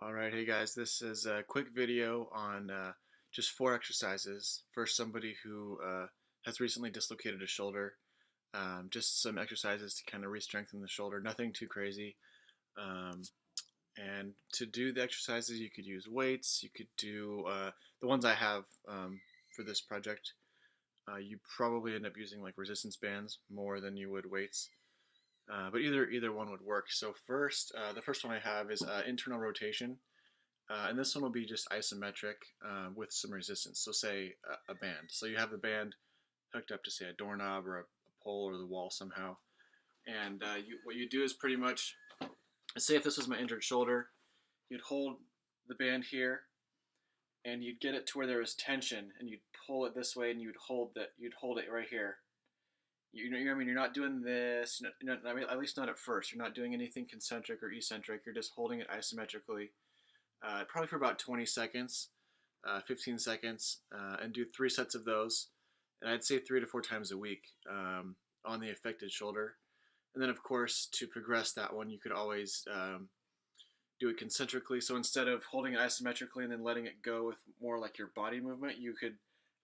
Alright, hey guys, this is a quick video on just 4 exercises for somebody who has recently dislocated a shoulder. Just some exercises to kind of re-strengthen the shoulder, nothing too crazy. Um, and to do the exercises, you could use weights, you could do the ones I have for this project. You probably end up using like resistance bands more than you would weights. But either one would work. So the first one I have is internal rotation, and this one will be just isometric with some resistance. So say a band. So you have the band hooked up to say a doorknob or a pole or the wall somehow, and what you do is pretty much say if this was my injured shoulder, you'd hold the band here, and you'd get it to where there was tension, and you'd pull it this way, and you'd hold it right here. I mean, you're not doing this. I mean, at least not at first. You're not doing anything concentric or eccentric. You're just holding it isometrically, probably for about 20 seconds, 15 seconds, and do 3 sets of those. And I'd say 3 to 4 times a week on the affected shoulder. And then, of course, to progress that one, you could always do it concentrically. So instead of holding it isometrically and then letting it go with more like your body movement, you could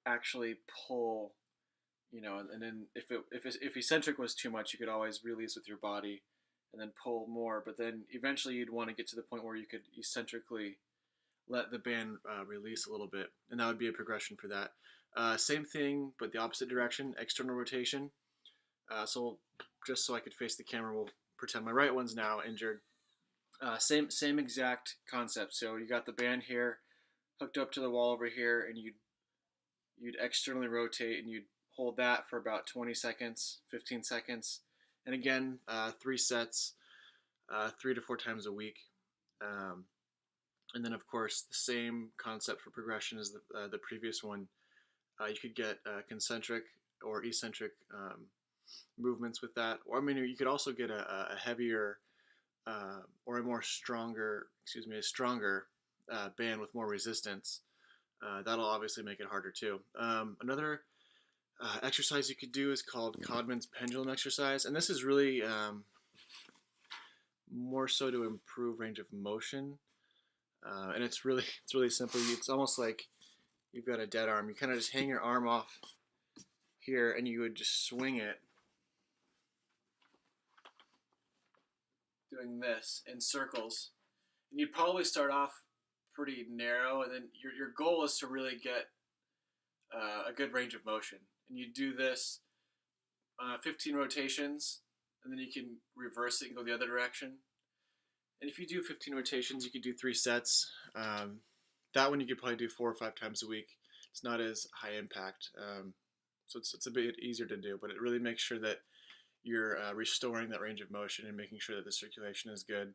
actually pull. And then if eccentric was too much, you could always release with your body and then pull more. But then eventually you'd want to get to the point where you could eccentrically let the band release a little bit, and that would be a progression for that. Same thing, but the opposite direction, external rotation. So just so I could face the camera, we'll pretend my right one's now injured. Same exact concept. So you got the band here hooked up to the wall over here, and you'd externally rotate, and you'd hold that for about 20 seconds, 15 seconds. And again, 3 sets, 3 to 4 times a week. And then, of course, the same concept for progression as the previous one. You could get concentric or eccentric movements with that. Or, I mean, you could also get a heavier or a stronger band with more resistance. That'll obviously make it harder too. Another exercise you could do is called Codman's pendulum exercise, and this is really more so to improve range of motion, and it's really simple. It's almost like you've got a dead arm. You kind of just hang your arm off here, and you would just swing it, doing this in circles. And you'd probably start off pretty narrow, and then your goal is to really get a good range of motion. And you do this 15 rotations, and then you can reverse it and go the other direction. And if you do 15 rotations, you could do 3 sets. That one you could probably do 4 or 5 times a week. It's not as high impact, so it's a bit easier to do, but it really makes sure that you're restoring that range of motion and making sure that the circulation is good.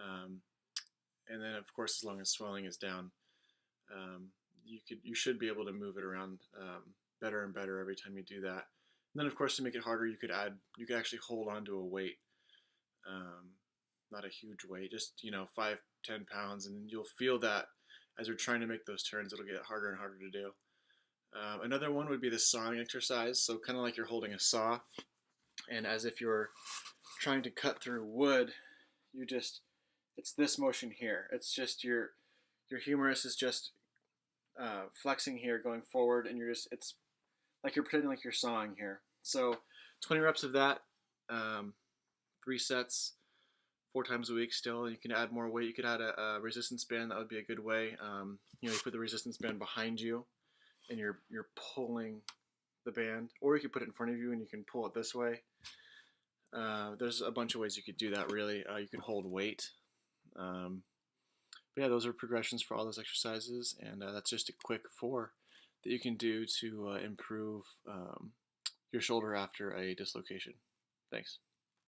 And then, of course, as long as swelling is down, you should be able to move it around better and better every time you do that. And then, of course, to make it harder, you could actually hold on to a weight, not a huge weight, just 5-10 pounds, and you'll feel that as you're trying to make those turns, it'll get harder and harder to do. Another one would be the sawing exercise. So kind of like you're holding a saw, and as if you're trying to cut through wood, it's this motion here. It's just your humerus is just flexing here, going forward, and it's like you're pretending like you're sawing here. So 20 reps of that, 3 sets, 4 times a week still. You can add more weight. You could add a resistance band. That would be a good way. You put the resistance band behind you, and you're pulling the band, or you could put it in front of you and you can pull it this way. There's a bunch of ways you could do that, really. You could hold weight. But yeah, those are progressions for all those exercises, and that's just a quick 4 that you can do to improve your shoulder after a dislocation. Thanks.